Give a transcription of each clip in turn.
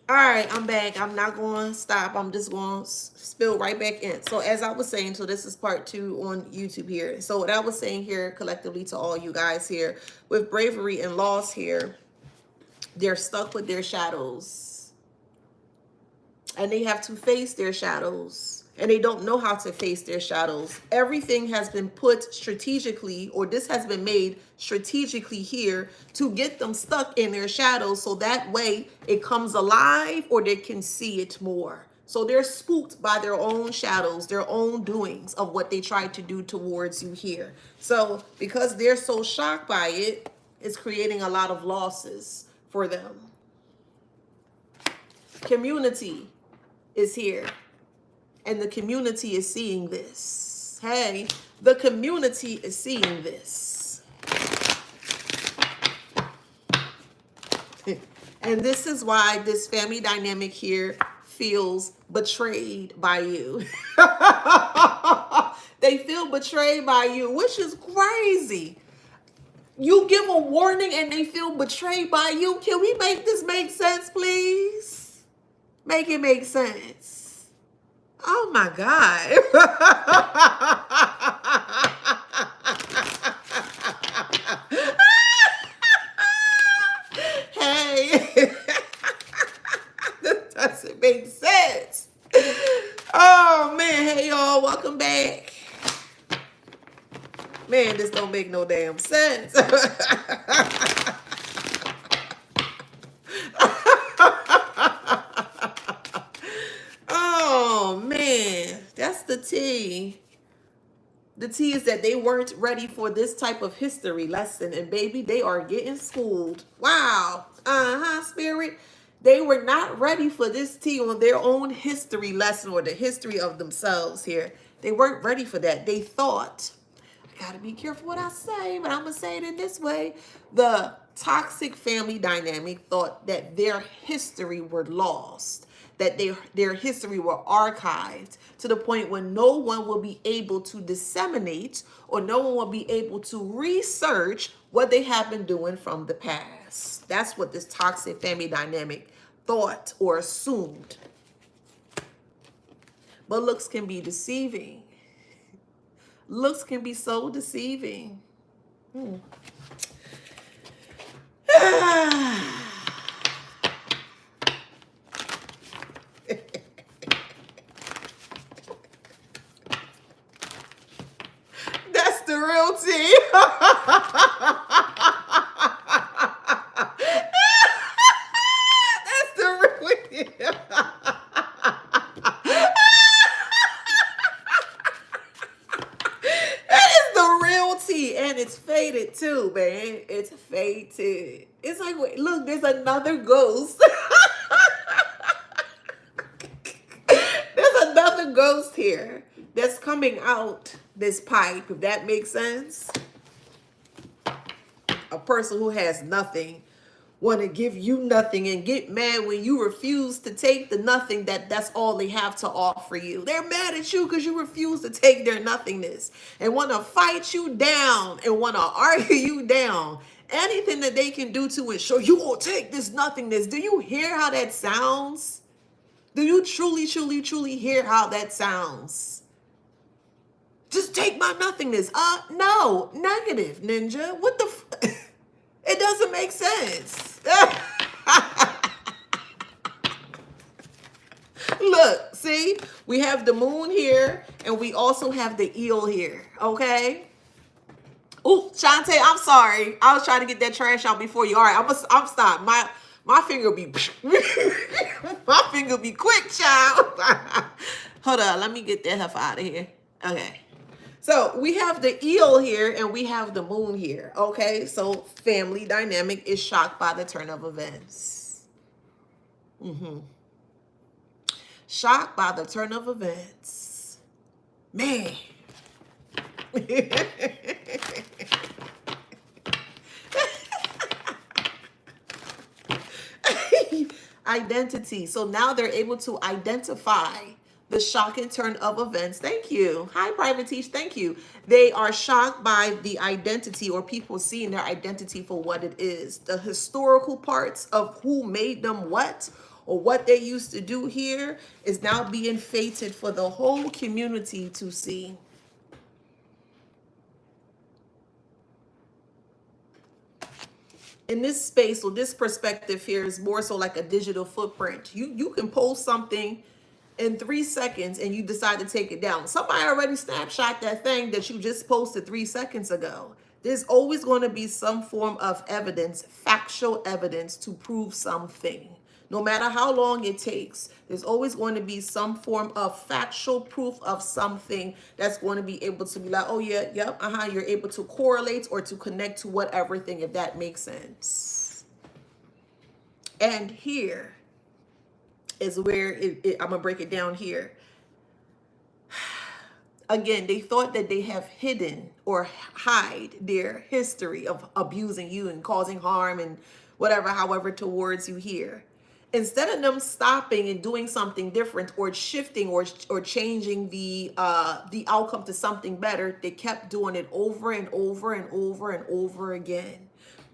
All right, I'm back. I'm not going to stop. I'm just going to spill right back in. So as I was saying, so this is part 2 on YouTube here. So what I was saying here collectively to all you guys here, with bravery and loss here, they're stuck with their shadows. And they have to face their shadows. And they don't know how to face their shadows. Everything has been put strategically, or this has been made strategically here to get them stuck in their shadows, so that way it comes alive or they can see it more. So they're spooked by their own shadows, their own doings of what they tried to do towards you here. So because they're so shocked by it, it's creating a lot of losses for them. Community is here. And the community is seeing this. Hey, the community is seeing this. And this is why this family dynamic here feels betrayed by you. They feel betrayed by you, which is crazy. You give a warning and they feel betrayed by you. Can we make this make sense, please? Make it make sense. Oh my God. Hey, that doesn't make sense. Oh man, hey y'all, welcome back. Man, this don't make no damn sense. Oh man, that's the tea. The tea is that they weren't ready for this type of history lesson, and baby, they are getting schooled. Wow. Spirit. They were not ready for this tea on their own history lesson or the history of themselves here. They weren't ready for that. They thought, I gotta be careful what I say, but I'm gonna say it in this way. The toxic family dynamic thought that their history were lost, that their history were archived to the point where no one will be able to disseminate or no one will be able to research what they have been doing from the past. That's what this toxic family dynamic thought or assumed. But looks can be deceiving. Looks can be so deceiving. That's the real tea. That's the real tea. That is the real tea, and it's faded too, man. It's faded. It's like, wait, look, there's another ghost. There's another ghost here that's coming out this pipe, if that makes sense. A person who has nothing want to give you nothing and get mad when you refuse to take the nothing that's all they have to offer you. They're mad at you because you refuse to take their nothingness and want to fight you down and want to argue you down. Anything that they can do to ensure you will take this nothingness. Do you hear how that sounds? Do you truly, truly, truly hear how that sounds? Just take my nothingness. No, negative, ninja. What the it doesn't make sense. Look, see, we have the moon here and we also have the eel here, okay? Oh, Shantae, I'm sorry. I was trying to get that trash out before you. All right, I'm stop. My finger be my finger be quick, child. Hold on, let me get that heifer out of here. Okay. So we have the eel here and we have the moon here. Okay, so family dynamic is shocked by the turn of events. Shocked by the turn of events. Man. Identity. So now they're able to identify the shock and turn of events. Thank you. Hi, Private Teach. Thank you. They are shocked by the identity or people seeing their identity for what it is. The historical parts of who made them what, or what they used to do here is now being fated for the whole community to see. In this space or this perspective here is more so like a digital footprint. You can post something in 3 seconds and you decide to take it down. Somebody already snapshot that thing that you just posted 3 seconds ago. There's always going to be some form of evidence, factual evidence to prove something. No matter how long it takes, there's always going to be some form of factual proof of something that's going to be able to be like, oh yeah, yep, you're able to correlate or to connect to whatever thing, if that makes sense. And here is where I'm gonna break it down here. Again, they thought that they have hidden or hide their history of abusing you and causing harm and whatever, however, towards you here. Instead of them stopping and doing something different or shifting or changing the outcome to something better, they kept doing it over and over and over and over again.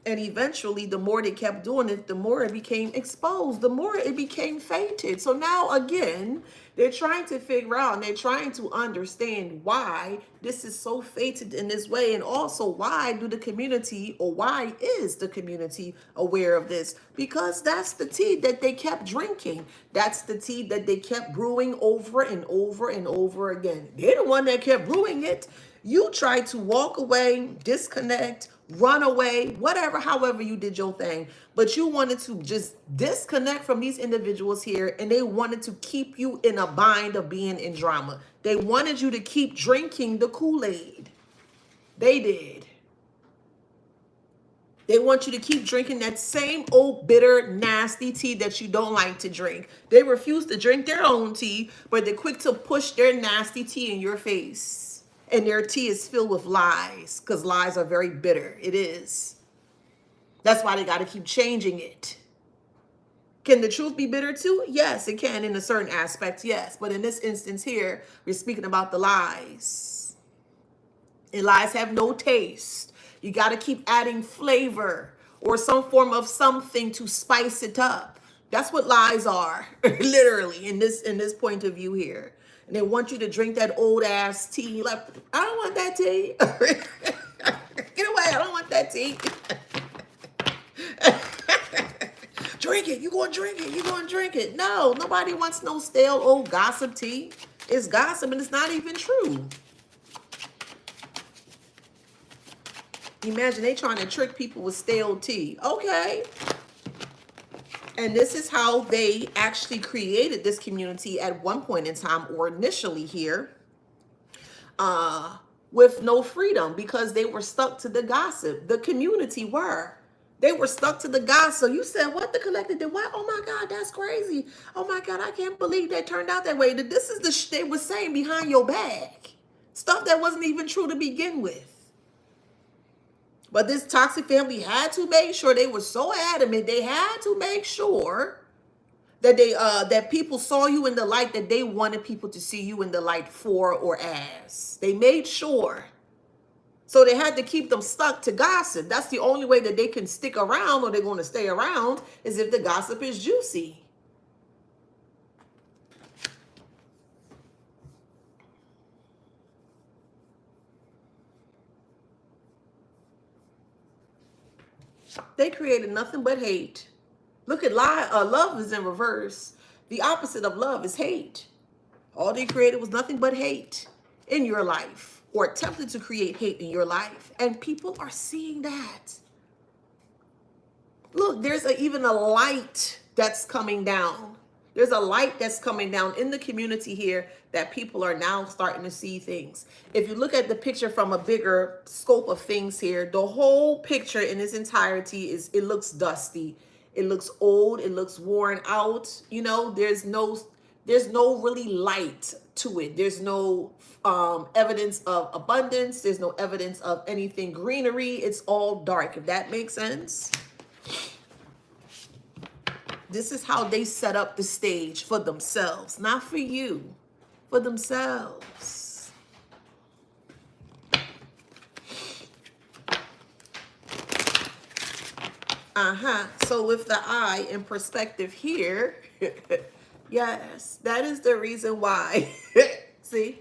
And eventually, the more they kept doing it, the more it became exposed, the more it became fated. So now, again, they're trying to figure out and they're trying to understand why this is so fated in this way. And also, why do the community, or why is the community aware of this? Because that's the tea that they kept drinking. That's the tea that they kept brewing over and over and over again. They're the one that kept brewing it. You tried to walk away, disconnect, run away, whatever, however you did your thing, but you wanted to just disconnect from these individuals here, and they wanted to keep you in a bind of being in drama. They wanted you to keep drinking the Kool-Aid. They did. They want you to keep drinking that same old bitter, nasty tea that you don't like to drink. They refuse to drink their own tea, but they're quick to push their nasty tea in your face. And their tea is filled with lies, because lies are very bitter. It is. That's why they got to keep changing it. Can the truth be bitter too? Yes, it can in a certain aspect, yes. But in this instance here, we're speaking about the lies. And lies have no taste. You got to keep adding flavor or some form of something to spice it up. That's what lies are, literally, in this point of view here. And they want you to drink that old ass tea. Like, I don't want that tea. Get away, I don't want that tea. Drink it, you gonna drink it, you gonna drink it. No, nobody wants no stale old gossip tea. It's gossip and it's not even true. Imagine they trying to trick people with stale tea. Okay. And this is how they actually created this community at one point in time, or initially here, with no freedom, because they were stuck to the gossip. The community were. They were stuck to the gossip. You said, what? The collective did what? Oh my God, that's crazy. Oh my God, I can't believe that turned out that way. This is the shit they were saying behind your back. Stuff that wasn't even true to begin with. But this toxic family had to make sure, they were so adamant, they had to make sure that that people saw you in the light that they wanted people to see you in the light for or as. They made sure. So they had to keep them stuck to gossip. That's the only way that they can stick around, or they're going to stay around, is if the gossip is juicy. They created nothing but hate. Look at love is in reverse. The opposite of love is hate. All they created was nothing but hate in your life, or attempted to create hate in your life. And people are seeing that. Look, there's even a light that's coming down. There's a light that's coming down in the community here, that people are now starting to see things. If you look at the picture from a bigger scope of things here, the whole picture in its entirety it looks dusty. It looks old. It looks worn out. You know, there's no really light to it. There's no evidence of abundance. There's no evidence of anything greenery. It's all dark, if that makes sense. This is how they set up the stage for themselves, not for you, for themselves. So with the I in perspective here, yes, that is the reason why. See?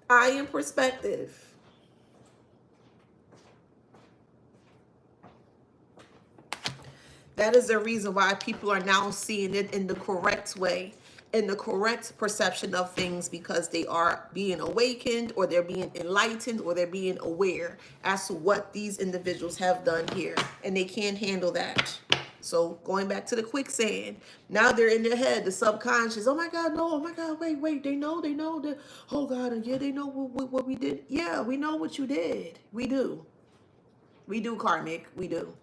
I in perspective. That is the reason why people are now seeing it in the correct way, in the correct perception of things, because they are being awakened, or they're being enlightened, or they're being aware as to what these individuals have done here, and they can't handle that. So going back to the quicksand, now they're in their head, the subconscious. Oh my God, no! Oh my God, wait! They know that. Oh God, and yeah, they know what we did. Yeah, we know what you did. We do, karmic. We do.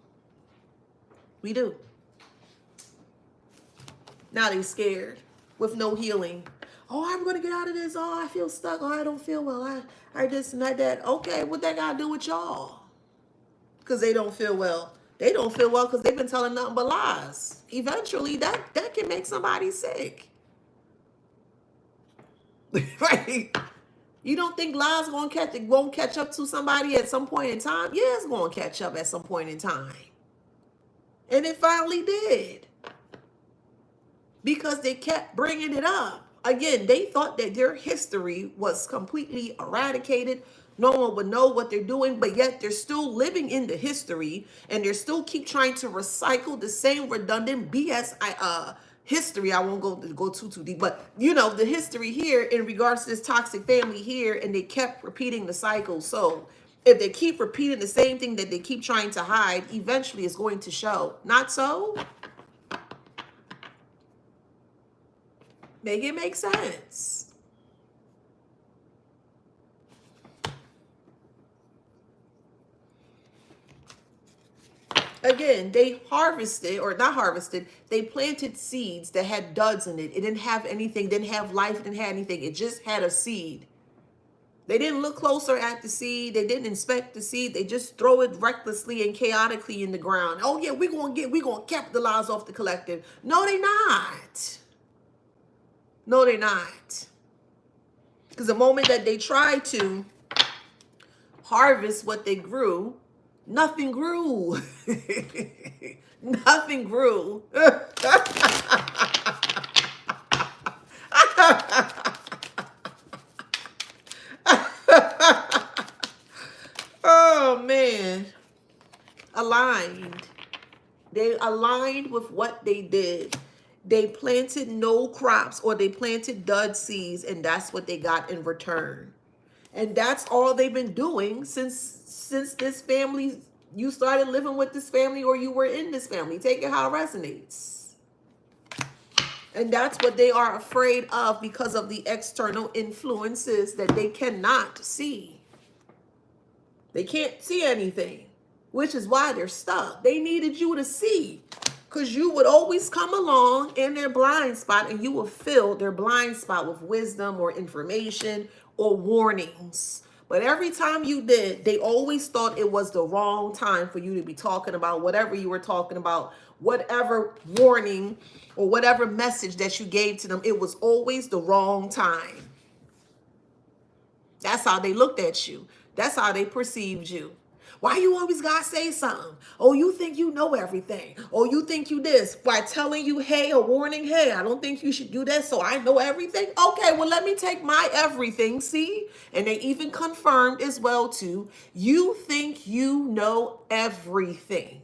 Now they scared with no healing. Oh, I'm gonna get out of this. Oh, I feel stuck. Oh, I don't feel well. I this and that. Okay, what that got to do with y'all? Because they don't feel well. They don't feel well because they've been telling nothing but lies. Eventually, that can make somebody sick. Right? You don't think lies won't catch up to somebody at some point in time? Yeah, it's gonna catch up at some point in time. And it finally did. Because they kept bringing it up. Again, they thought that their history was completely eradicated. No one would know what they're doing, but yet they're still living in the history, and they're still keep trying to recycle the same redundant BS history. I won't go too deep, but you know, the history here in regards to this toxic family here, and they kept repeating the cycle. So if they keep repeating the same thing that they keep trying to hide, eventually it's going to show. Not so? Make it make sense. Again, they harvested, or not harvested, they planted seeds that had duds in it. It didn't have anything, didn't have life, it didn't have anything. It just had a seed. They didn't look closer at the seed. They didn't inspect the seed. They just throw it recklessly and chaotically in the ground. Oh yeah, we're gonna capitalize off the collective. No, they not. No, they're not. Because the moment that they try to harvest what they grew, nothing grew. Nothing grew. Oh man. Aligned. They aligned with what they did. They planted no crops, or they planted dud seeds, and that's what they got in return. And that's all they've been doing since this family, you started living with this family, or you were in this family. Take it how it resonates. And that's what they are afraid of, because of the external influences that they cannot see. They can't see anything, which is why they're stuck. They needed you to see, because you would always come along in their blind spot, and you would fill their blind spot with wisdom or information or warnings. But every time you did, they always thought it was the wrong time for you to be talking about whatever you were talking about, whatever warning or whatever message that you gave to them. It was always the wrong time. That's how they looked at you. That's how they perceived you. Why you always gotta say something? Oh, you think you know everything. Oh, you think you this. By telling you, hey, a warning, hey, I don't think you should do that, so I know everything. Okay, well, let me take my everything, see? And they even confirmed as well, too. You think you know everything.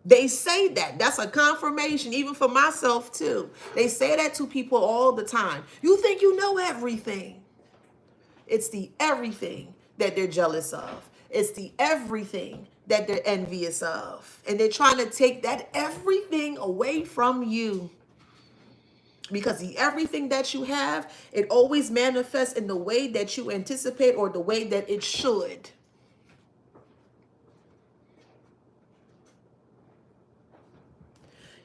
They say that. That's a confirmation, even for myself, too. They say that to people all the time. You think you know everything. It's the everything that they're jealous of. It's the everything that they're envious of. And they're trying to take that everything away from you. Because the everything that you have, it always manifests in the way that you anticipate, or the way that it should.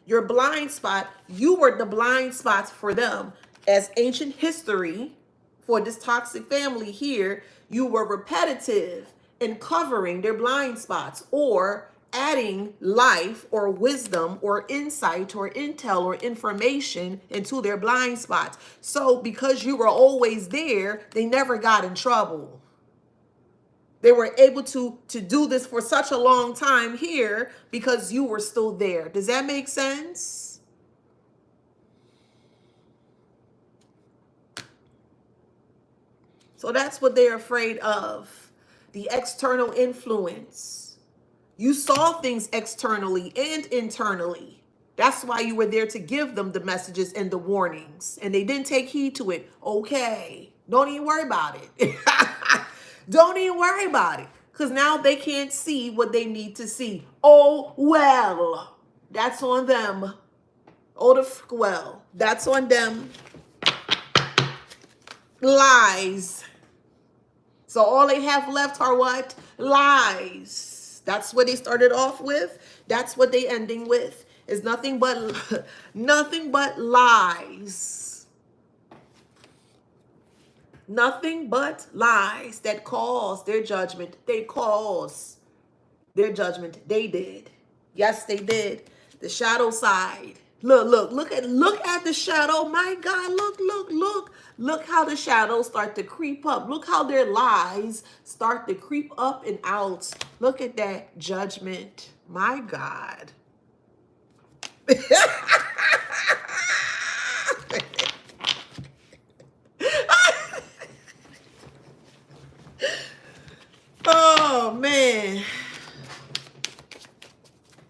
Your blind spot, you were the blind spots for them. As ancient history, for this toxic family here, you were repetitive in covering their blind spots, or adding life or wisdom or insight or intel or information into their blind spots. So because you were always there, they never got in trouble. They were able to do this for such a long time here because you were still there. Does that make sense? So that's what they're afraid of. The external influence. You saw things externally and internally. That's why you were there to give them the messages and the warnings. And they didn't take heed to it. Okay. Don't even worry about it. Don't even worry about it. Because now they can't see what they need to see. Oh, well. That's on them. Oh, well. That's on them. Lies. So all they have left are what? Lies. That's what they started off with. That's what they ending with. Is nothing but nothing but lies. Nothing but lies that cause their judgment. They cause their judgment. They did. Yes, they did. The shadow side. Look at the shadow. My God, look how the shadows start to creep up. Look how their lies start to creep up and out. Look at that judgment. My God. Oh, man.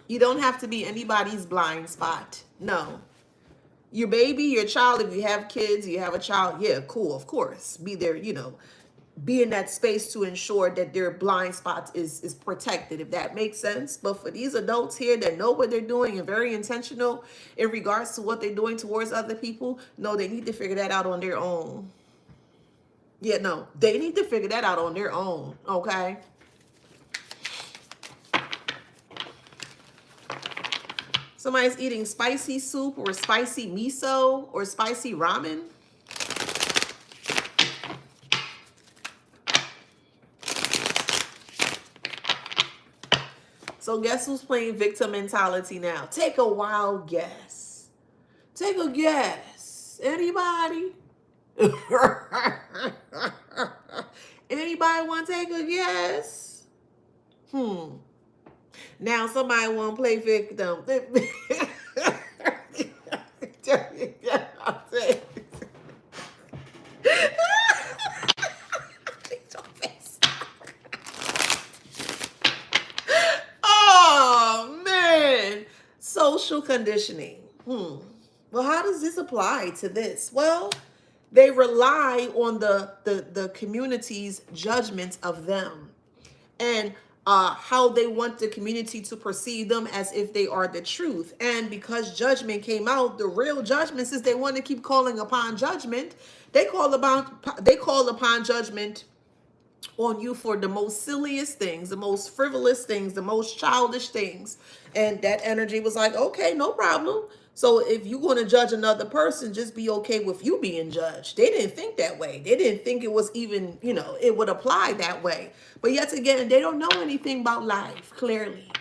You don't have to be anybody's blind spot. No. Your baby, your child, if you have kids, you have a child, yeah, cool, of course. Be there, be in that space to ensure that their blind spot is protected, if that makes sense. But for these adults here that know what they're doing and very intentional in regards to what they're doing towards other people, no, they need to figure that out on their own. Yeah, no, they need to figure that out on their own, okay? Somebody's eating spicy soup or spicy miso or spicy ramen. So guess who's playing victim mentality now? Take a wild guess. Take a guess. Anybody? Anybody want to take a guess? Now somebody want to play victim. Oh, man. Social conditioning. Well, how does this apply to this? Well, they rely on the community's judgment of them and how they want the community to perceive them as if they are the truth. And because judgment came out, the real judgment, since they want to keep calling upon judgment, they call upon judgment on you for the most silliest things, the most frivolous things, the most childish things. And that energy was like, okay, no problem. So if you're going to judge another person, just be okay with you being judged. They didn't think that way. They didn't think it was even, it would apply that way. But yet again, they don't know anything about life, clearly.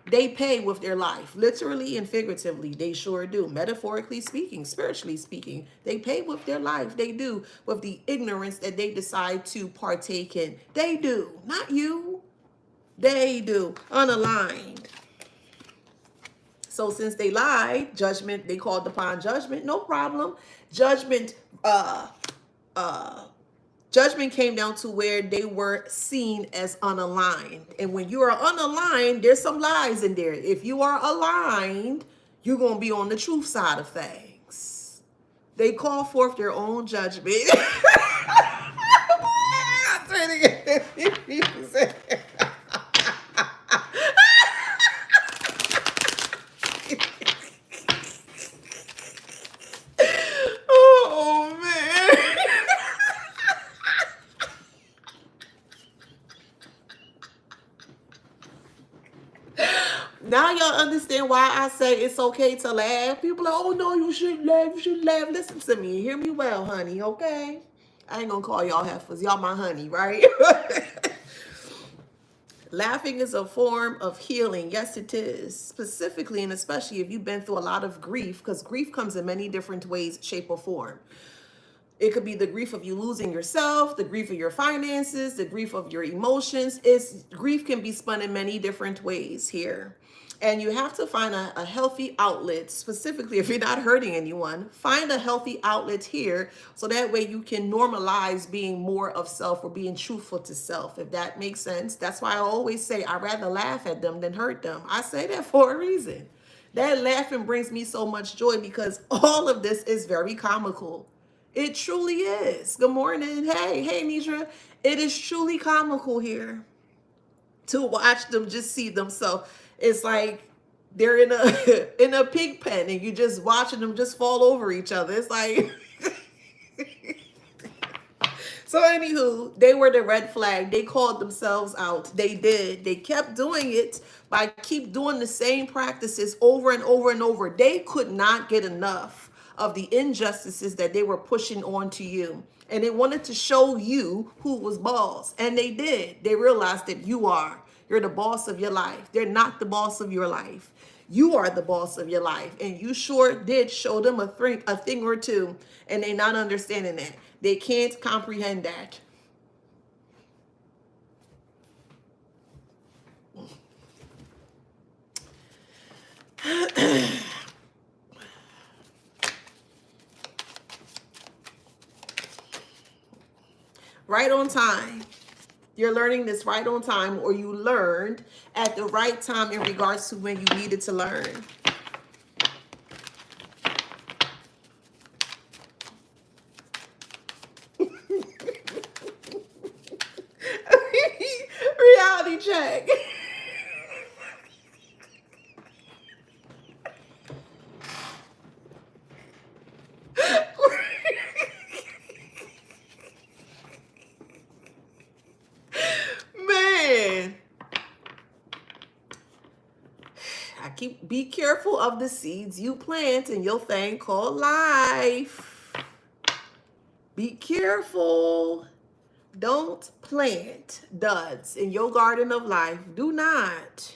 They pay with their life, literally and figuratively. They sure do. Metaphorically speaking, spiritually speaking, they pay with their life. They do, with the ignorance that they decide to partake in. They do, not you. They do, unaligned. So since they lied, judgment, they called upon judgment, no problem. Judgment came down to where they were seen as unaligned. And when you are unaligned, there's some lies in there. If you are aligned, you're going to be on the truth side of things. They call forth their own judgment. Oh, man. Now y'all understand why I say it's okay to laugh. People are like, oh no, you shouldn't laugh, you shouldn't laugh. Listen to me, hear me well, honey, okay? I ain't gonna call y'all heifers, y'all my honey, right? Laughing is a form of healing. Yes, it is. Specifically and especially if you've been through a lot of grief, because grief comes in many different ways, shape, or form. It could be the grief of you losing yourself, the grief of your finances, the grief of your emotions. Grief can be spun in many different ways here. And you have to find a healthy outlet, specifically if you're not hurting anyone. Find a healthy outlet here so that way you can normalize being more of self or being truthful to self, if that makes sense. That's why I always say I'd rather laugh at them than hurt them. I say that for a reason. That laughing brings me so much joy because all of this is very comical. It truly is. Good morning. Hey, Nidra. It is truly comical here to watch them just see themselves. It's like they're in a in a pig pen and you just watching them just fall over each other. It's like so anywho, they were the red flag. They called themselves out. They did. They kept doing it by keep doing the same practices over and over and over. They could not get enough of the injustices that they were pushing onto you. And they wanted to show you who was boss. And they did. They realized that you're the boss of your life. They're not the boss of your life. You are the boss of your life. And you sure did show them a thing or two. And they're not understanding that. They can't comprehend that. Right on time. You're learning this right on time, or you learned at the right time in regards to when you needed to learn. Reality check. Man, be careful of the seeds you plant in your thing called life. Be careful. Don't plant duds in your garden of life. Do not.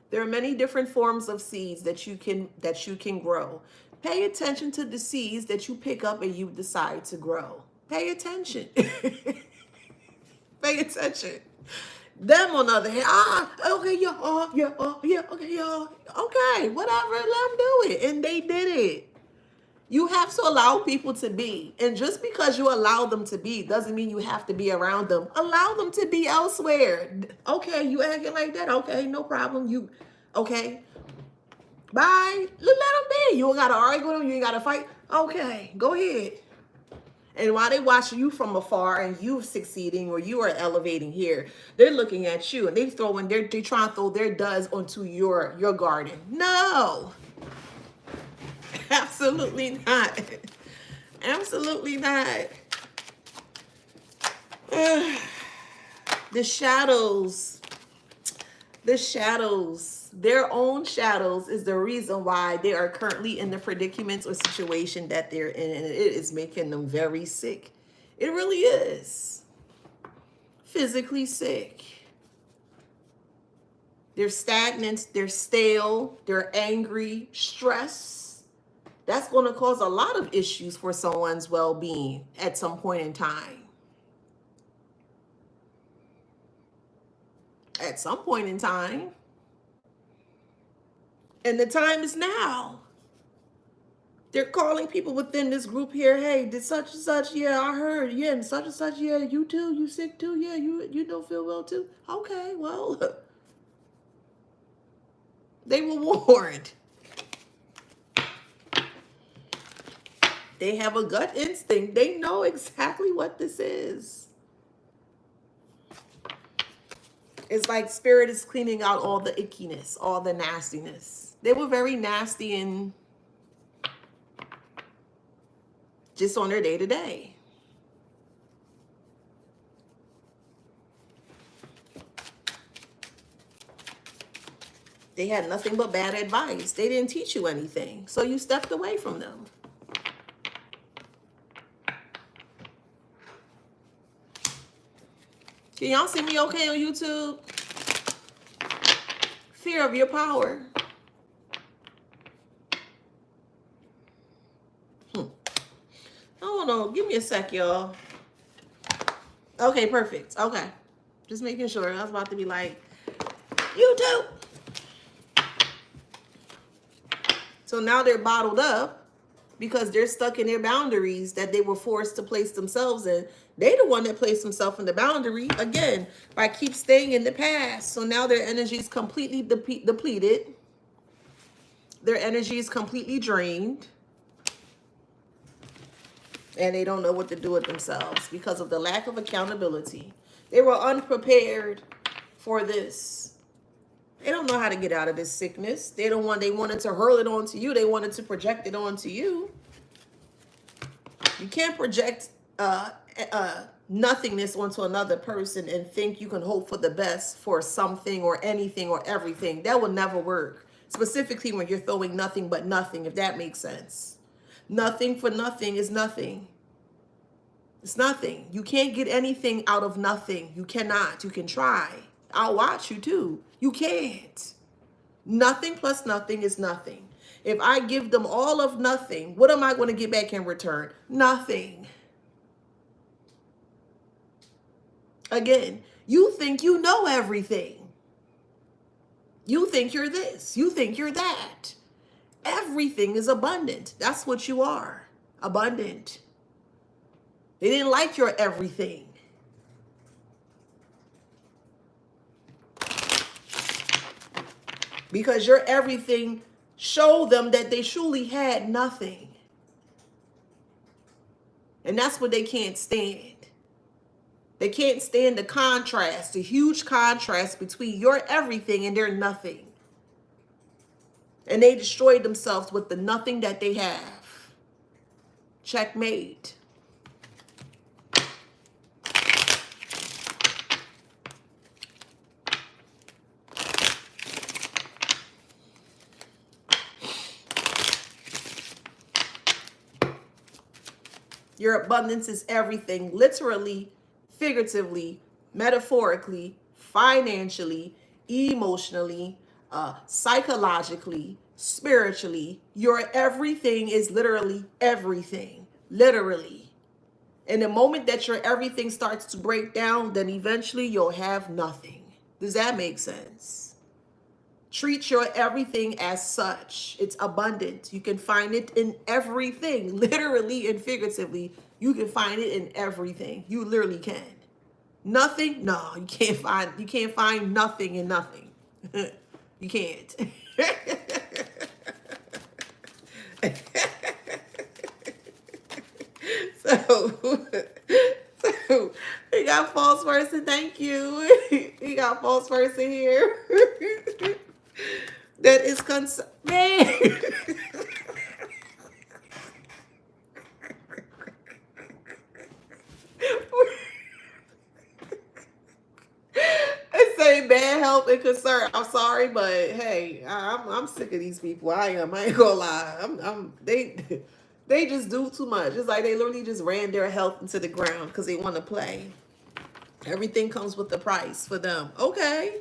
There are many different forms of seeds that you can grow. Pay attention to the seeds that you pick up and you decide to grow. Pay attention. Pay attention. Them on the other hand, okay, okay, y'all, okay, whatever, let them do it. And they did it. You have to allow people to be. And just because you allow them to be doesn't mean you have to be around them. Allow them to be elsewhere. Okay, you acting like that? Okay, no problem. Okay, bye. Let them be. You don't got to argue with them. You ain't got to fight. Okay, go ahead. And while they watch you from afar and you succeeding or you are elevating here, they're looking at you and they're trying to throw their duds onto your garden. No. Absolutely not. Absolutely not. The shadows, their own shadows is the reason why they are currently in the predicaments or situation that they're in, and it is making them very sick. It really is. Physically sick. They're stagnant, they're stale, they're angry, stress. That's going to cause a lot of issues for someone's well-being at some point in time. At some point in time. And the time is now. They're calling people within this group here. Hey, did such and such? Yeah, I heard. Yeah, and such. Yeah, you too. You sick too? Yeah, you don't feel well too. Okay, well, they were warned. They have a gut instinct. They know exactly what this is. It's like spirit is cleaning out all the ickiness, all the nastiness. They were very nasty and just on their day-to-day. They had nothing but bad advice. They didn't teach you anything. So you stepped away from them. Can y'all see me okay on YouTube? Fear of your power. I don't Hold on. Give me a sec, y'all. Okay, perfect. Okay. Just making sure. I was about to be like, you too. So now they're bottled up because they're stuck in their boundaries that they were forced to place themselves in. They the one that placed themselves in the boundary, again, by keep staying in the past. So now their energy is completely depleted. Their energy is completely drained. And they don't know what to do with themselves because of the lack of accountability. They were unprepared for this. They don't know how to get out of this sickness. They wanted to hurl it onto you. They wanted to project it onto you. You can't project nothingness onto another person and think you can hope for the best for something or anything or everything. That will never work. Specifically when you're throwing nothing but nothing, if that makes sense. Nothing for nothing is nothing. It's nothing. You can't get anything out of nothing. You cannot. You can try. I'll watch you too. You can't. Nothing plus nothing is nothing. If I give them all of nothing, what am I going to get back in return? Nothing. Again, you think you know everything. You think you're this. You think you're that. Everything is abundant. That's what you are. Abundant. They didn't like your everything. Because your everything showed them that they truly had nothing. And that's what they can't stand. They can't stand the contrast, the huge contrast between your everything and their nothing. And they destroyed themselves with the nothing that they have. Checkmate. Your abundance is everything, literally, figuratively, metaphorically, financially, emotionally, psychologically, spiritually. Your everything is literally everything. Literally. And the moment that your everything starts to break down, then eventually you'll have nothing. Does that make sense? Treat your everything as such. It's abundant. You can find it in everything, literally and figuratively. You can find it in everything. You literally can. Nothing? No, you can't find nothing in nothing. You can't. So he got false person. Thank you. He got false person here. That is concerned. Man. It's saying bad health and concern. I'm sorry, but hey, I'm sick of these people. I am. I ain't gonna lie. They just do too much. It's like they literally just ran their health into the ground because they want to play. Everything comes with a price for them. Okay.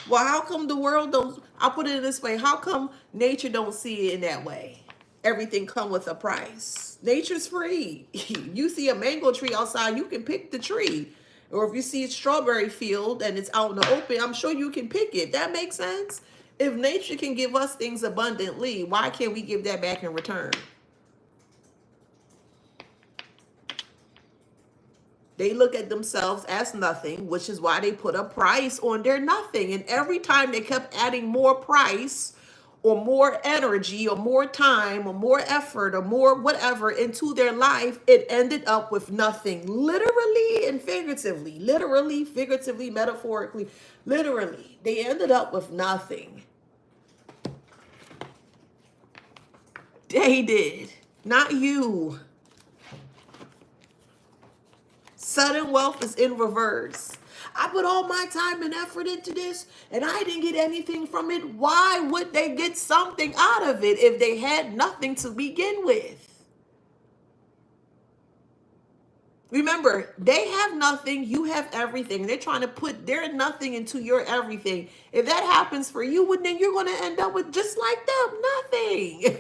Well, how come the world don't? I'll put it this way. How come nature don't see it in that way? Everything come with a price. Nature's free. You see a mango tree outside, you can pick the tree. Or if you see a strawberry field and it's out in the open, I'm sure you can pick it. That makes sense? If nature can give us things abundantly, why can't we give that back in return? They look at themselves as nothing, which is why they put a price on their nothing. And every time they kept adding more price or more energy or more time or more effort or more whatever into their life, it ended up with nothing. Literally and figuratively. Literally, figuratively, metaphorically. Literally. They ended up with nothing. They did. Not you. Sudden wealth is in reverse. I put all my time and effort into this and I didn't get anything from it. Why would they get something out of it if they had nothing to begin with? Remember, they have nothing, you have everything. They're trying to put their nothing into your everything. If that happens for you, then you're going to end up with just like them, nothing.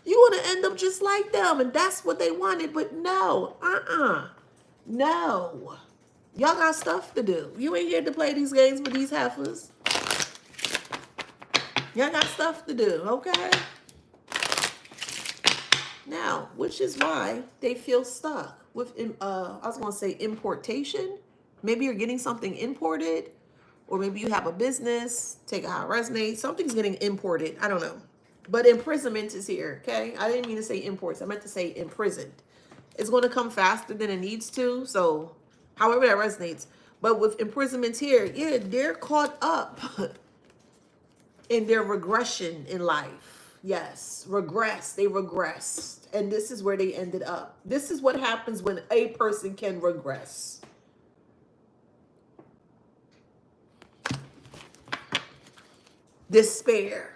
You want to end up just like them, and that's what they wanted. But no, no. Y'all got stuff to do. You ain't here to play these games with these heifers. Y'all got stuff to do, okay? Now, which is why they feel stuck with, I was going to say importation. Maybe you're getting something imported, or maybe you have a business. Take it how it resonates. Something's getting imported. I don't know. But imprisonment is here, okay? I didn't mean to say imports. I meant to say imprisoned. It's going to come faster than it needs to. So, however that resonates. But with imprisonment here, yeah, they're caught up in their regression in life. Yes, regress. They regressed. And this is where they ended up. This is what happens when a person can regress. Despair.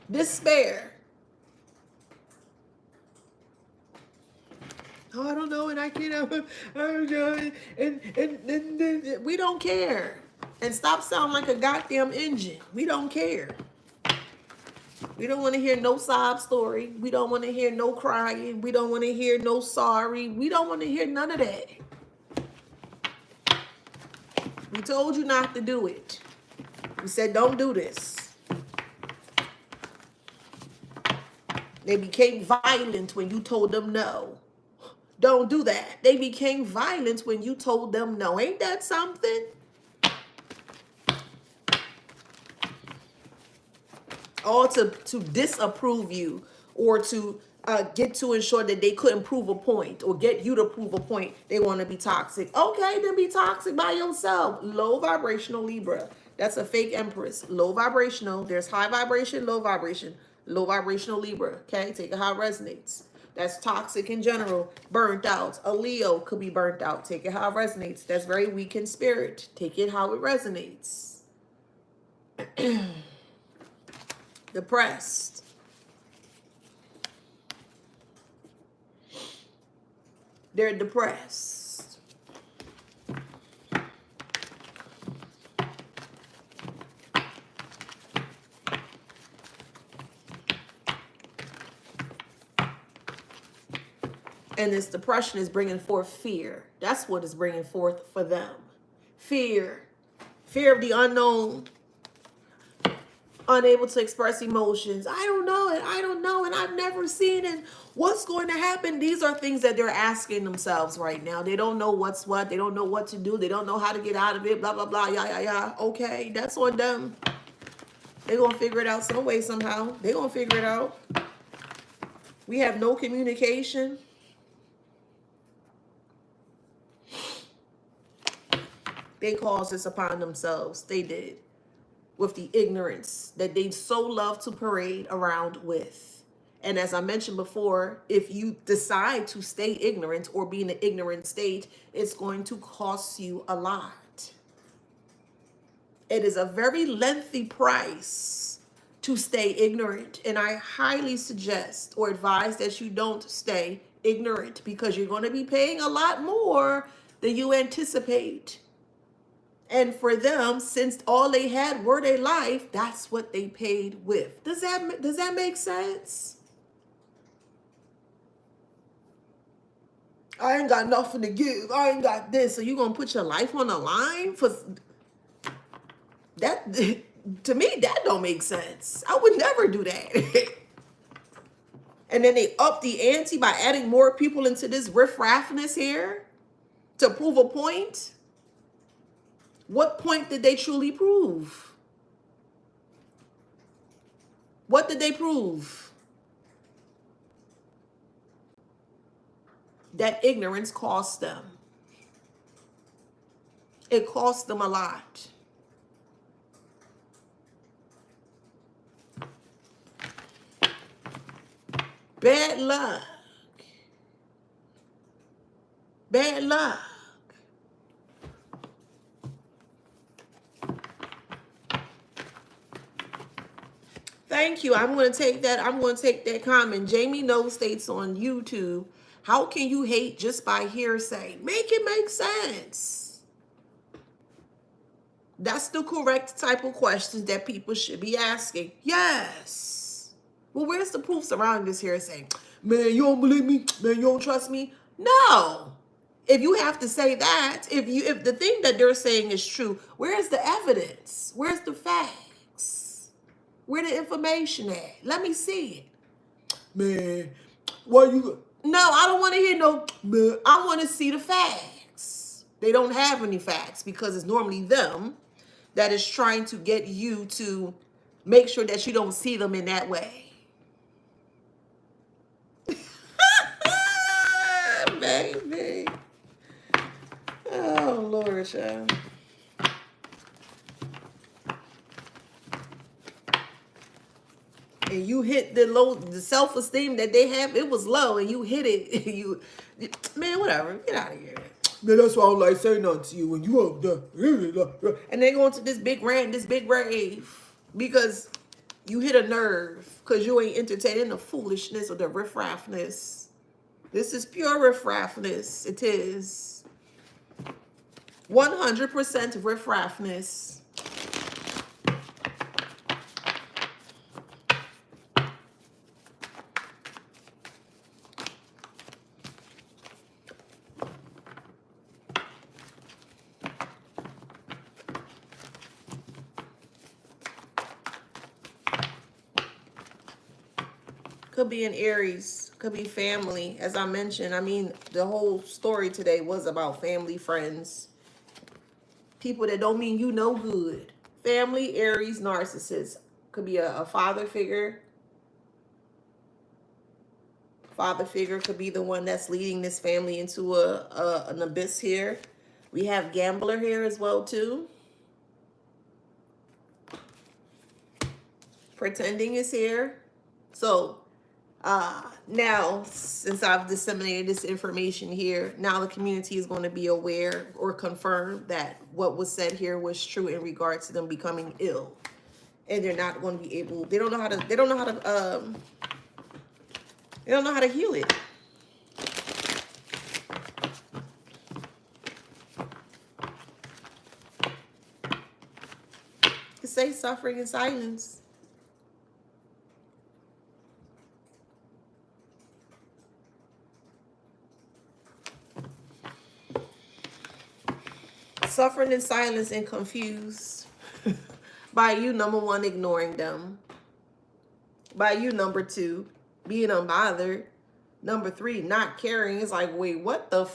Despair. Oh, I don't know, and I can't. And we don't care. And stop sounding like a goddamn engine. We don't care. We don't want to hear no sob story. We don't want to hear no crying. We don't want to hear no sorry. We don't want to hear none of that. We told you not to do it. We said don't do this. They became violent when you told them no. Don't do that. They became violent when you told them no. Ain't that something? All to disapprove you, or to get to ensure that they couldn't prove a point, or get you to prove a point. They want to be toxic. Okay, then be toxic by yourself. Low vibrational Libra. That's a fake Empress. Low vibrational. There's high vibration, low vibration. Low vibrational Libra. Okay, take it how it resonates. That's toxic in general. Burnt out. A Leo could be burnt out. Take it how it resonates. That's very weak in spirit. Take it how it resonates. Depressed. They're depressed. And this depression is bringing forth fear. That's what is bringing forth for them. Fear. Fear of the unknown. Unable to express emotions. I don't know, and I don't know, and I've never seen it. What's going to happen? These are things that they're asking themselves right now. They don't know what's what. They don't know what to do. They don't know how to get out of it. Blah, blah, blah. Yeah. Okay, that's on them. They're going to figure it out some way, somehow. They're going to figure it out. We have no communication. They caused this upon themselves. They did. With the ignorance that they so love to parade around with. And as I mentioned before, if you decide to stay ignorant or be in an ignorant state, it's going to cost you a lot. It is a very lengthy price to stay ignorant. And I highly suggest or advise that you don't stay ignorant, because you're going to be paying a lot more than you anticipate. And for them, since all they had were their life, that's what they paid with. Does that make sense? I ain't got nothing to give. I ain't got this. So you gonna put your life on the line for that? To me, that don't make sense. I would never do that. And then they up the ante by adding more people into this riffraffness here to prove a point. What point did they truly prove? What did they prove? That ignorance cost them. It cost them a lot. Bad luck. Bad luck. Thank you. I'm going to take that comment. Jamie No states on YouTube, how can you hate just by hearsay? Make it make sense. That's the correct type of questions that people should be asking. Yes. Well, where's the proof surrounding this here saying, man, you don't believe me? Man, you don't trust me? No. If you have to say that, if the thing that they're saying is true, where's the evidence? Where's the facts? Where the information at? Let me see it. Man, why you? No, I don't want to hear no, man, I want to see the facts. They don't have any facts because it's normally them that is trying to get you to make sure that you don't see them in that way. Baby. Oh, Lord, child. And you hit the self-esteem that they have, it was low, and you hit it. Man, whatever. Get out of here. Man, that's why I don't like saying nothing to you when you up there. And they go into this big rant, this big rave, because you hit a nerve, because you ain't entertaining the foolishness or the riffraffness. This is pure riffraffness. It is 100% riffraffness. Could be in Aries, could be family. As I mentioned, I mean, the whole story today was about family, friends, people that don't mean you no good. Family, Aries, narcissist. Could be a father figure. Father figure could be the one that's leading this family into an abyss here. We have gambler here as well, too. Pretending is here. So, now, since I've disseminated this information here, now the community is going to be aware or confirm that what was said here was true in regards to them becoming ill. And they're not going to be able, they don't know how to heal it. To say suffering in silence. Suffering in silence and confused by you, number one, ignoring them. By you, number two, being unbothered. Number three, not caring. It's like, wait, what the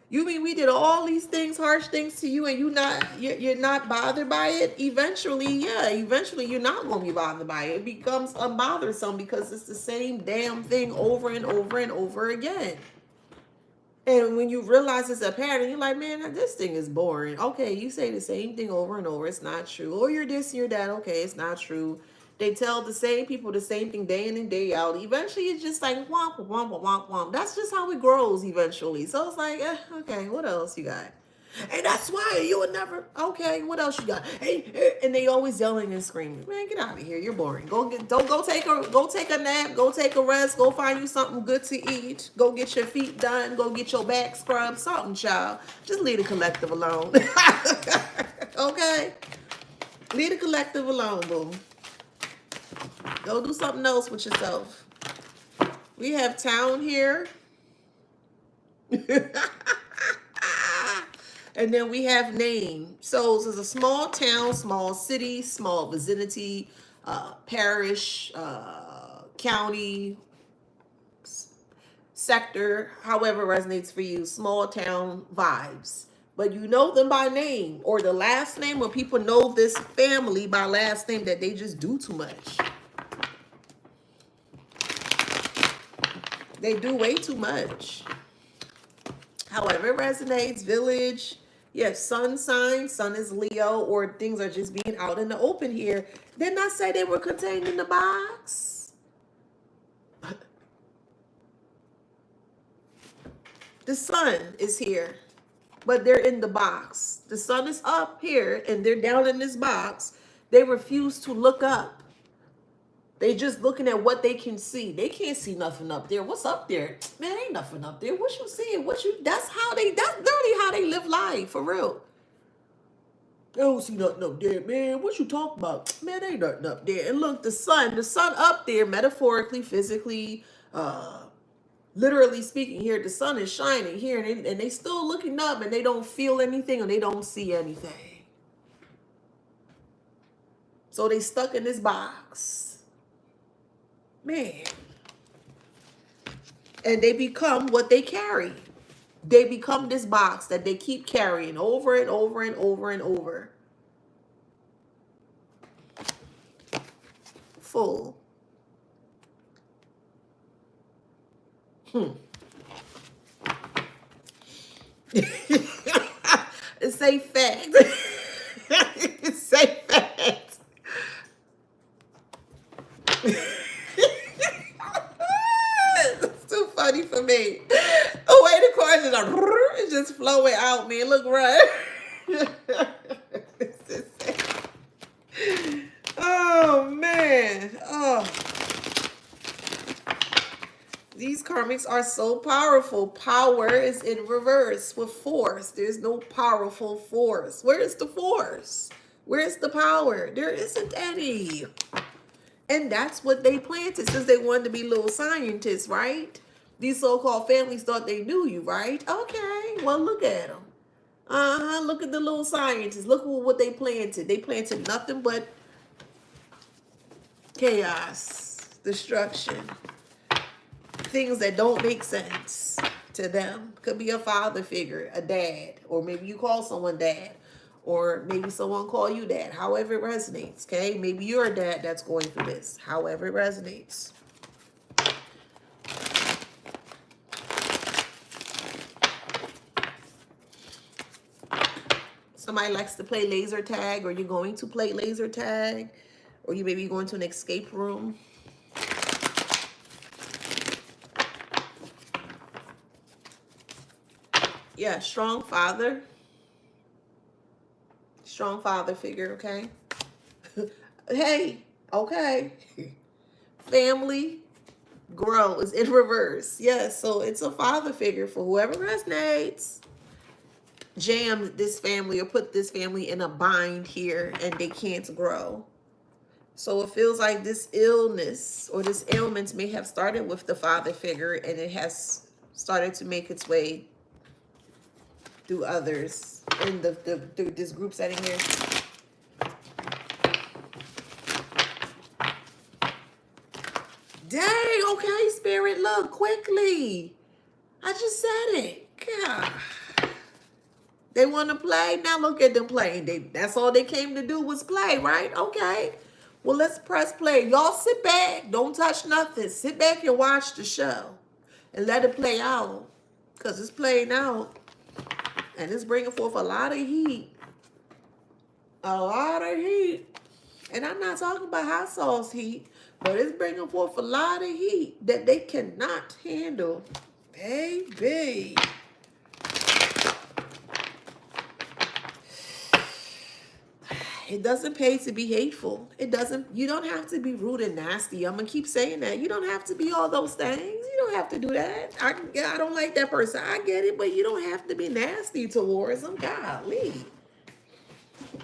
you mean we did all these things, harsh things to you, and you're not bothered by it? Eventually, yeah, eventually you're not going to be bothered by it. It becomes unbothersome because it's the same damn thing over and over and over again. And when you realize it's a pattern, you're like, man, this thing is boring. Okay, you say the same thing over and over. It's not true. Or you're this, you're that. Okay, it's not true. They tell the same people the same thing day in and day out. Eventually, it's just like, womp, womp, womp, womp. That's just how it grows eventually. So it's like, okay, what else you got? And that's why you would never. Okay, what else you got? Hey, and they always yelling and screaming. Man, get out of here. You're boring. Go take a nap. Go take a rest. Go find you something good to eat. Go get your feet done. Go get your back scrubbed. Something, child. Just leave the collective alone. Okay, leave the collective alone, boo. Go do something else with yourself. We have town here. And then we have name. So this is a small town, small city, small vicinity, parish, county, sector, however resonates for you. Small town vibes. But you know them by name or the last name, or people know this family by last name that they just do too much. They do way too much. However it resonates, village. Yes, sun sign, sun is Leo, or things are just being out in the open here. Didn't I say they were contained in the box? The sun is here, but they're in the box. The sun is up here, and they're down in this box. They refuse to look up. They just looking at what they can see. They can't see nothing up there. What's up there? Man, ain't nothing up there. What you seeing? That's literally how they live life, for real. I don't see nothing up there, man. What you talking about? Man, ain't nothing up there. And look, the sun up there, metaphorically, physically, literally speaking here, the sun is shining here, and they still looking up, and they don't feel anything, or they don't see anything. So they stuck in this box. Man. And they become what they carry. They become this box that they keep carrying over and over and over and over. Full. Say fact. Say fact. It's too funny for me. The way the cards is just flowing out, man. Look right. Oh man. Oh. These karmics are so powerful. Power is in reverse with force. There's no powerful force. Where is the force? Where's the power? There isn't any. And that's what they planted since they wanted to be little scientists, right? These so-called families thought they knew you, right? Okay, well, look at them. Look at the little scientists. Look what they planted. They planted nothing but chaos, destruction, things that don't make sense to them. Could be a father figure, a dad, or maybe you call someone dad, or maybe someone call you dad, however it resonates, okay? Maybe you're a dad that's going through this, however it resonates. Somebody likes to play laser tag, or you're going to play laser tag, or you may be going to an escape room. Yeah, strong father. Strong father figure, okay? Hey, okay. Family grow is in reverse. Yes, so it's a father figure for whoever resonates. Jam this family or put this family in a bind here and they can't grow. So it feels like this illness or this ailment may have started with the father figure and it has started to make its way through others in this group setting here. Dang, okay, Spirit, look, quickly. I just said it. God. They want to play. Now look at them playing. That's all they came to do was play, right? Okay. Well, let's press play. Y'all sit back. Don't touch nothing. Sit back and watch the show. And let it play out. Because it's playing out. And it's bringing forth a lot of heat. A lot of heat. And I'm not talking about hot sauce heat. But it's bringing forth a lot of heat that they cannot handle. Baby. It doesn't pay to be hateful. It doesn't. You don't have to be rude and nasty. I'm going to keep saying that. You don't have to be all those things. You don't have to do that. I don't like that person. I get it, but you don't have to be nasty towards them. Golly.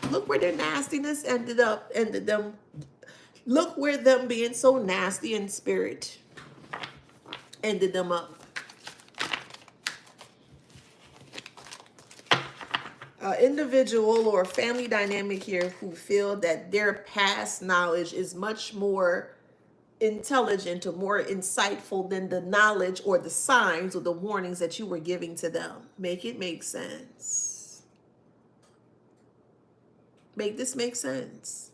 Look where their nastiness ended them. Look where them being so nasty in spirit ended them up. Individual or family dynamic here who feel that their past knowledge is much more intelligent or more insightful than the knowledge or the signs or the warnings that you were giving to them. Make it make sense. Make this make sense.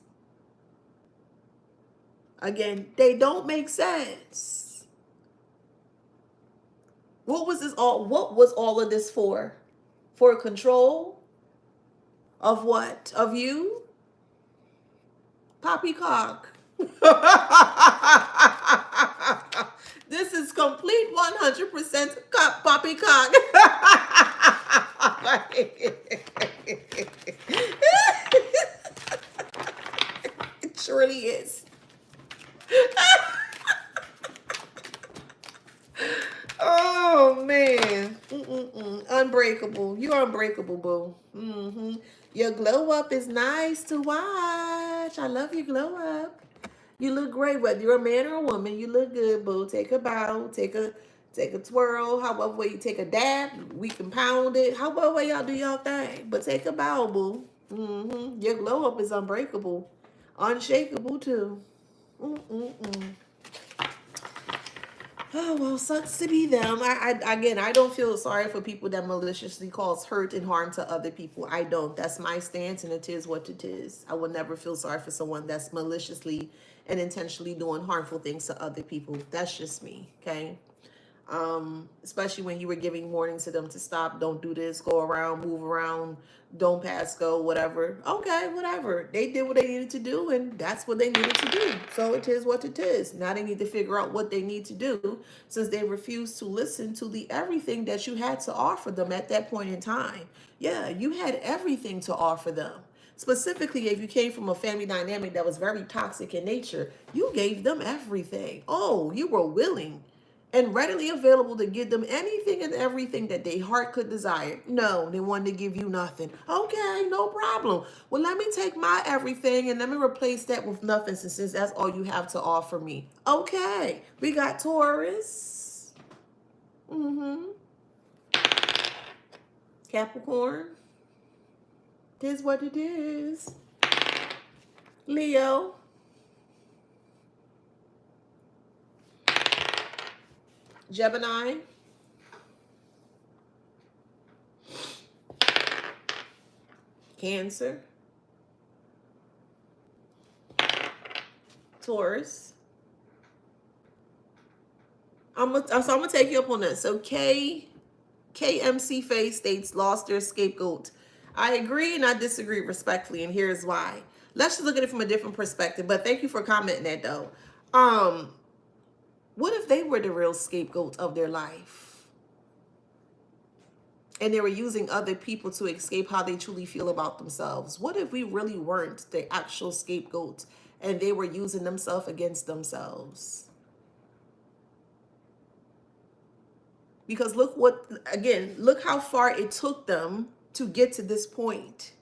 Again, they don't make sense. What was all of this for? For control? Of what? Of you? Poppycock. This is complete 100% poppycock. It surely is. Oh man. Unbreakable. You're unbreakable, boo. Your glow up is nice to watch. I love your glow up. You look great, whether you're a man or a woman. You look good, boo. Take a bow, take a twirl. However way you take a dab, we can pound it. However way y'all do y'all thing, but take a bow, boo. Your glow up is unbreakable, unshakable too. Mm-mm-mm. Oh, well, sucks to be them. Again, I don't feel sorry for people that maliciously cause hurt and harm to other people. I don't. That's my stance, and it is what it is. I will never feel sorry for someone that's maliciously and intentionally doing harmful things to other people. That's just me, okay? Especially when you were giving warnings to them to stop, don't do this, go around, move around, don't pass go, whatever. Okay, whatever. They did what they needed to do, and that's what they needed to do. So it is what it is. Now they need to figure out what they need to do, since they refused to listen to the everything that you had to offer them at that point in time. Yeah, you had everything to offer them. Specifically, if you came from a family dynamic that was very toxic in nature, you gave them everything. Oh, you were willing and readily available to give them anything and everything that their heart could desire. No, they wanted to give you nothing. Okay, no problem. Well, let me take my everything and let me replace that with nothing, since that's all you have to offer me. Okay, we got Taurus. Capricorn. It is what it is. Leo. Gemini. Cancer. Taurus. I'm gonna take you up on that. So KMC Faye states lost their scapegoat. I agree and I disagree respectfully, and here's why. Let's just look at it from a different perspective. But thank you for commenting that though. What if they were the real scapegoat of their life? And they were using other people to escape how they truly feel about themselves? What if we really weren't the actual scapegoat and they were using themselves against themselves? Because look how far it took them to get to this point.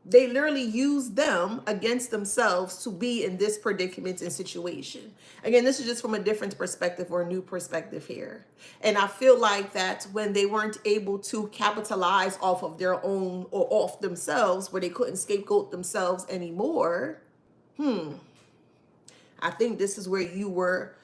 They literally used them against themselves to be in this predicament and situation. Again, this is just from a different perspective or a new perspective here. And I feel like that when they weren't able to capitalize off of their own or off themselves, where they couldn't scapegoat themselves anymore, I think this is where you were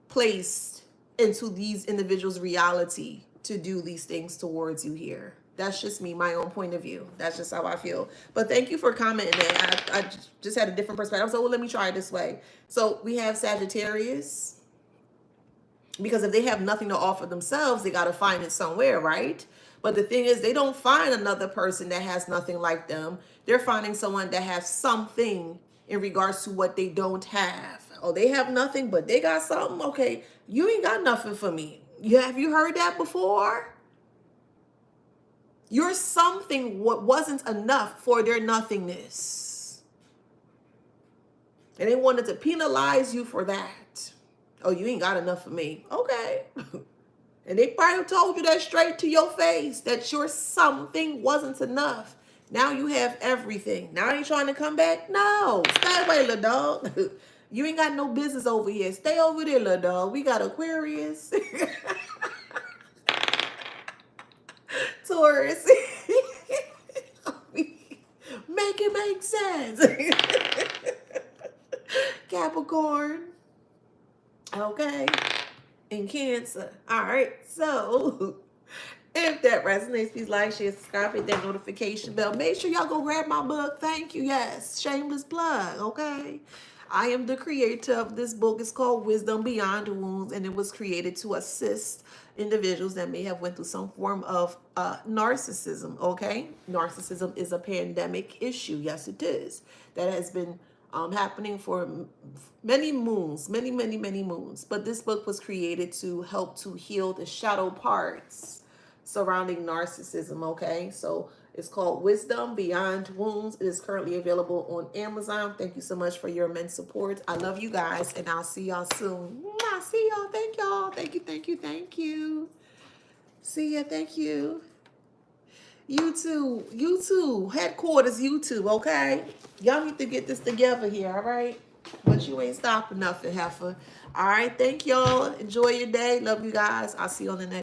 placed into these individuals' reality to do these things towards you here. That's just me, my own point of view. That's just how I feel. But thank you for commenting that. I just had a different perspective. So, well, let me try it this way. So we have Sagittarius. Because if they have nothing to offer themselves, they got to find it somewhere, right? But the thing is, they don't find another person that has nothing like them. They're finding someone that has something in regards to what they don't have. Oh, they have nothing, but they got something. Okay, you ain't got nothing for me. Have you heard that before? You're something what wasn't enough for their nothingness. And they wanted to penalize you for that. Oh, you ain't got enough for me. Okay. And they probably told you that straight to your face, that your something wasn't enough. Now you have everything. Now you trying to come back? No. Stay away, little dog. You ain't got no business over here. Stay over there, little dog. We got Aquarius. Taurus. Make it make sense. Capricorn. Okay. And Cancer. All right. So if that resonates, please like, share, subscribe, hit that notification bell. Make sure y'all go grab my book. Thank you. Yes. Shameless plug. Okay. I am the creator of this book. It's called Wisdom Beyond Wounds, and it was created to assist individuals that may have went through some form of narcissism. Okay. Narcissism is a pandemic issue. Yes, it is. That has been happening for many moons, many moons. But this book was created to help to heal the shadow parts surrounding narcissism. Okay, so it's called Wisdom Beyond Wounds. It is currently available on Amazon. Thank you so much for your immense support. I love you guys, and I'll see y'all soon. I'll see y'all. Thank y'all. Thank you. See ya. Thank you. YouTube, headquarters YouTube, okay? Y'all need to get this together here, all right? But you ain't stopping nothing, heifer. All right, thank y'all. Enjoy your day. Love you guys. I'll see you on the next.